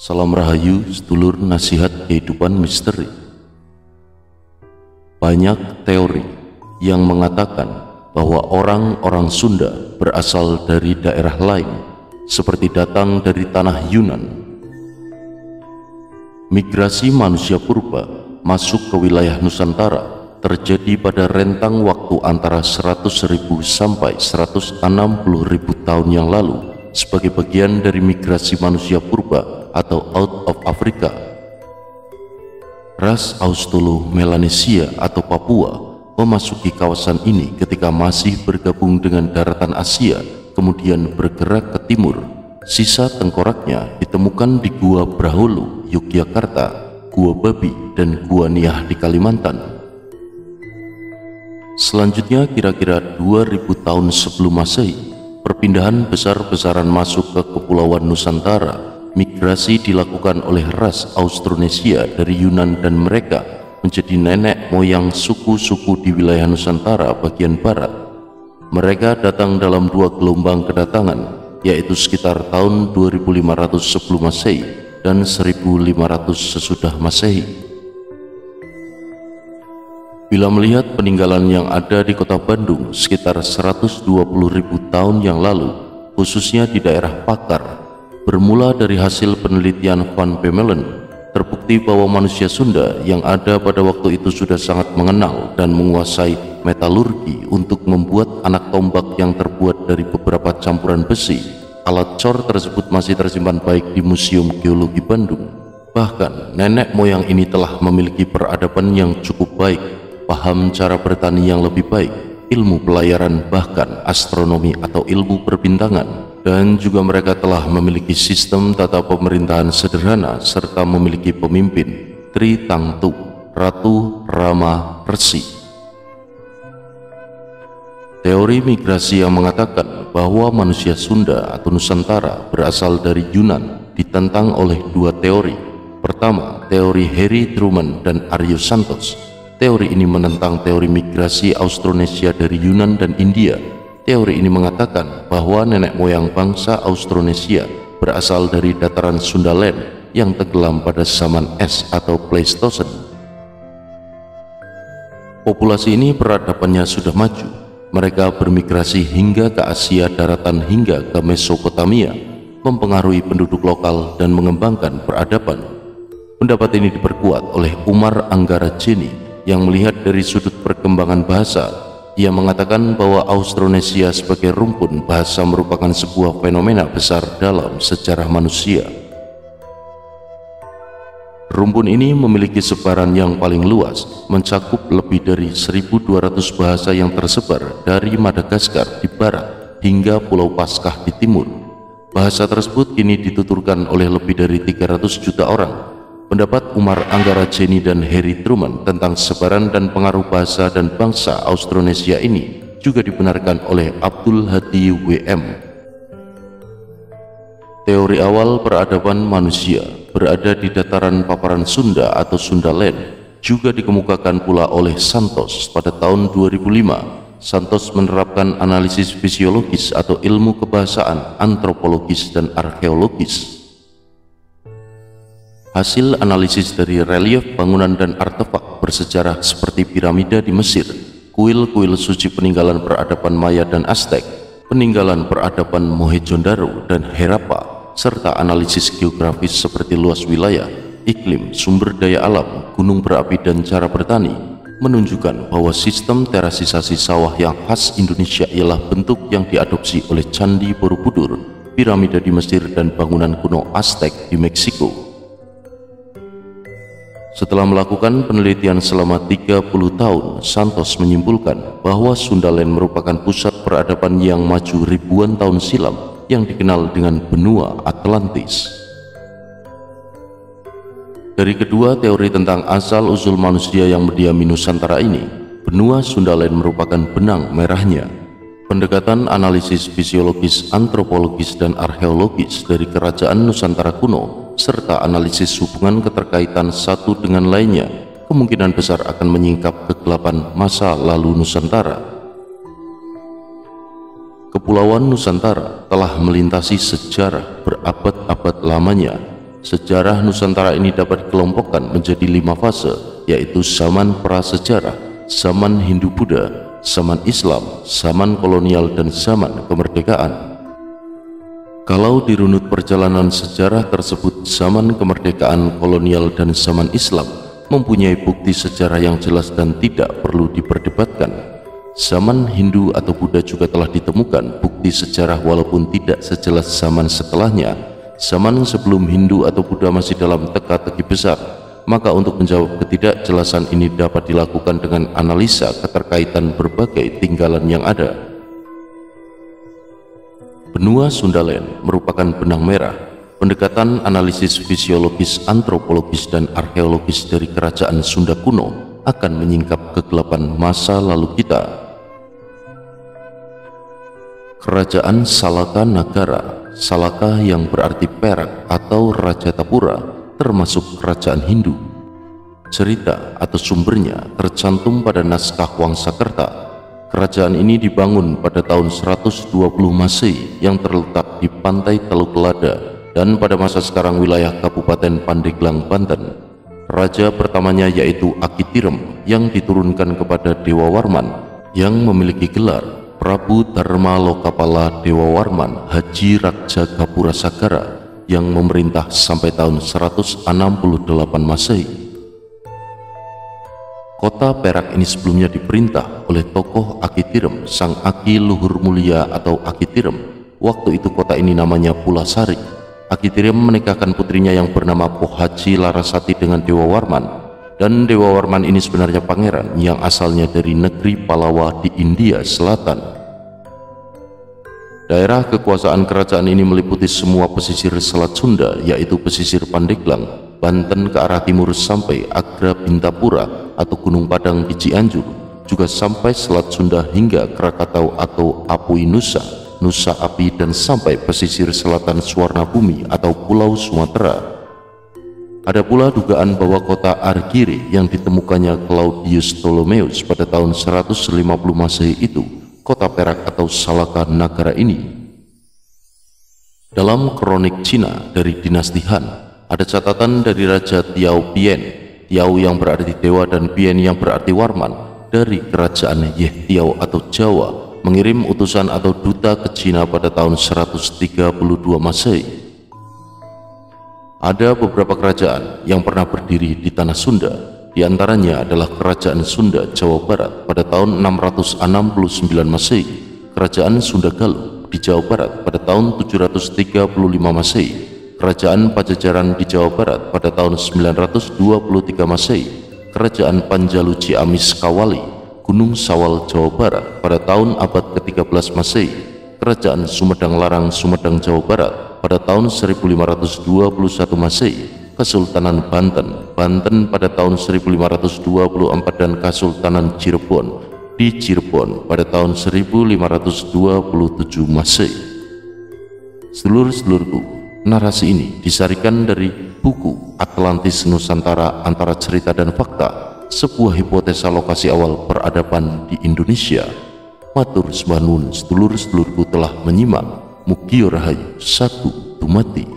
Salam Rahayu, sedulur nasihat kehidupan misteri. Banyak teori yang mengatakan bahwa orang-orang Sunda berasal dari daerah lain, seperti datang dari tanah Yunan. Migrasi manusia purba masuk ke wilayah Nusantara terjadi pada rentang waktu antara 100.000 sampai 160.000 tahun yang lalu sebagai bagian dari migrasi manusia purba atau out of Africa. Ras Australo-Melanesia atau Papua memasuki kawasan ini ketika masih bergabung dengan daratan Asia, kemudian bergerak ke timur. Sisa tengkoraknya ditemukan di Gua Braholo, Yogyakarta, Gua Babi, dan Gua Niah di Kalimantan. Selanjutnya kira-kira 2000 tahun sebelum Masehi, perpindahan besar-besaran masuk ke Kepulauan Nusantara. Migrasi dilakukan oleh ras Austronesia dari Yunan dan mereka menjadi nenek moyang suku-suku di wilayah Nusantara bagian barat. Mereka datang dalam dua gelombang kedatangan, yaitu sekitar tahun 2500 sebelum Masehi dan 1500 sesudah Masehi. Bila melihat peninggalan yang ada di kota Bandung sekitar 120.000 tahun yang lalu, khususnya di daerah Pakar, bermula dari hasil penelitian Van Bemmelen, terbukti bahwa manusia Sunda yang ada pada waktu itu sudah sangat mengenal dan menguasai metalurgi untuk membuat anak tombak yang terbuat dari beberapa campuran besi. Alat cor tersebut masih tersimpan baik di Museum Geologi Bandung. Bahkan nenek moyang ini telah memiliki peradaban yang cukup baik, paham cara bertani yang lebih baik, ilmu pelayaran, bahkan astronomi atau ilmu perbintangan. Dan juga mereka telah memiliki sistem tata pemerintahan sederhana serta memiliki pemimpin Tri Tangtu, Ratu Rama Resi. Teori migrasi yang mengatakan bahwa manusia Sunda atau Nusantara berasal dari Yunan ditentang oleh dua teori. Pertama, teori Harry Truman dan Aryo Santos. Teori ini menentang teori migrasi Austronesia dari Yunan dan India. Teori ini mengatakan bahwa nenek moyang bangsa Austronesia berasal dari dataran Sundaland yang tenggelam pada zaman es atau Pleistocene. Populasi ini peradabannya sudah maju. Mereka bermigrasi hingga ke Asia daratan hingga ke Mesopotamia, mempengaruhi penduduk lokal dan mengembangkan peradaban. Pendapat ini diperkuat oleh Umar Anggara Jeni yang melihat dari sudut perkembangan bahasa. Ia mengatakan bahwa Austronesia sebagai rumpun bahasa merupakan sebuah fenomena besar dalam sejarah manusia. Rumpun ini memiliki sebaran yang paling luas, mencakup lebih dari 1.200 bahasa yang tersebar dari Madagaskar di barat hingga Pulau Paskah di timur. Bahasa tersebut kini dituturkan oleh lebih dari 300 juta orang. Pendapat Umar Anggara Jeni dan Harry Truman tentang sebaran dan pengaruh bahasa dan bangsa Austronesia ini juga dibenarkan oleh Abdul Hadi W.M. Teori awal peradaban manusia berada di dataran paparan Sunda atau Sundaland juga dikemukakan pula oleh Santos pada tahun 2005. Santos menerapkan analisis fisiologis atau ilmu kebahasaan, antropologis dan arkeologis. Hasil analisis dari relief bangunan dan artefak bersejarah seperti piramida di Mesir, kuil-kuil suci peninggalan peradaban Maya dan Aztec, peninggalan peradaban Mohenjo-daro dan Harappa, serta analisis geografis seperti luas wilayah, iklim, sumber daya alam, gunung berapi dan cara bertani, menunjukkan bahwa sistem terasisasi sawah yang khas Indonesia ialah bentuk yang diadopsi oleh Candi Borobudur, piramida di Mesir dan bangunan kuno Aztec di Meksiko. Setelah melakukan penelitian selama 30 tahun, Santos menyimpulkan bahwa Sundaland merupakan pusat peradaban yang maju ribuan tahun silam yang dikenal dengan benua Atlantis. Dari kedua teori tentang asal-usul manusia yang mendiami Nusantara ini, benua Sundaland merupakan benang merahnya. Pendekatan analisis fisiologis, antropologis, dan arkeologis dari kerajaan Nusantara kuno serta analisis hubungan keterkaitan satu dengan lainnya kemungkinan besar akan menyingkap kegelapan masa lalu Nusantara. Kepulauan Nusantara telah melintasi sejarah berabad-abad lamanya Sejarah Nusantara ini dapat dikelompokkan menjadi 5 fase, yaitu zaman prasejarah, zaman Hindu-Buddha, zaman Islam, zaman kolonial, dan zaman kemerdekaan. Kalau dirunut perjalanan sejarah tersebut, zaman kemerdekaan, kolonial, dan zaman Islam mempunyai bukti sejarah yang jelas dan tidak perlu diperdebatkan. Zaman Hindu atau Buddha juga telah ditemukan bukti sejarah walaupun tidak sejelas zaman setelahnya. Zaman sebelum Hindu atau Buddha masih dalam teka-teki besar, maka untuk menjawab ketidakjelasan ini dapat dilakukan dengan analisa keterkaitan berbagai tinggalan yang ada. Benua Sundaland merupakan benang merah pendekatan analisis fisiologis, antropologis, dan arkeologis dari kerajaan Sunda kuno akan menyingkap kegelapan masa lalu kita. Kerajaan Salaka Nagara, Salaka yang berarti perak atau Raja Tapura, termasuk kerajaan Hindu. Cerita atau sumbernya tercantum pada naskah Wangsakerta. Kerajaan ini dibangun pada tahun 120 Masehi yang terletak di pantai Teluk Lada dan pada masa sekarang wilayah Kabupaten Pandeglang, Banten. Raja pertamanya yaitu Akitirem yang diturunkan kepada Dewa Warman yang memiliki gelar Prabu Dharma Lokapala Dewa Warman Haji Rakja Gapura Sagara yang memerintah sampai tahun 168 Masehi. Kota Perak ini sebelumnya diperintah oleh tokoh Akitirem, Sang Aki Luhur Mulia atau Akitirem. Waktu itu kota ini namanya Pulasari. Akitirem menikahkan putrinya yang bernama Pohaji Larasati dengan Dewa Warman, dan Dewa Warman ini sebenarnya pangeran yang asalnya dari negeri Palawa di India Selatan. Daerah kekuasaan kerajaan ini meliputi semua pesisir Selat Sunda, yaitu pesisir Pandeglang, Banten ke arah timur sampai Agra Bintapura atau Gunung Padang di Cianjur, juga sampai Selat Sunda hingga Krakatau atau Apui Nusa, Nusa Api, dan sampai pesisir selatan Suwarnabumi atau Pulau Sumatera. Ada pula dugaan bahwa kota Argire yang ditemukannya Claudius Ptolemeus pada tahun 150 Masehi itu kota Perak atau Salaka Nagara ini. Dalam kronik Cina dari dinasti Han, ada catatan dari Raja Tiao Pien, Tiao yang berarti dewa dan Pien yang berarti Warman, dari kerajaan Yeh Tiao atau Jawa, mengirim utusan atau duta ke Cina pada tahun 132 Masehi. Ada beberapa kerajaan yang pernah berdiri di tanah Sunda. Di antaranya adalah Kerajaan Sunda Jawa Barat pada tahun 669 Masehi, Kerajaan Sunda Galuh di Jawa Barat pada tahun 735 Masehi, Kerajaan Pajajaran di Jawa Barat pada tahun 923 Masehi, Kerajaan Panjalu Ciamis Kawali, Gunung Sawal Jawa Barat pada tahun abad ke-13 Masehi, Kerajaan Sumedang Larang Sumedang Jawa Barat pada tahun 1521 Masehi, Kesultanan Banten, Banten pada tahun 1524 dan Kesultanan Cirebon di Cirebon pada tahun 1527 Masehi. Sedulur-sedulurku, narasi ini disarikan dari buku Atlantis Nusantara Antara Cerita dan Fakta, sebuah hipotesa lokasi awal peradaban di Indonesia. Matur sembah nuwun sedulur-sedulurku telah menyimak. Mugi rahayu, sagu dumati.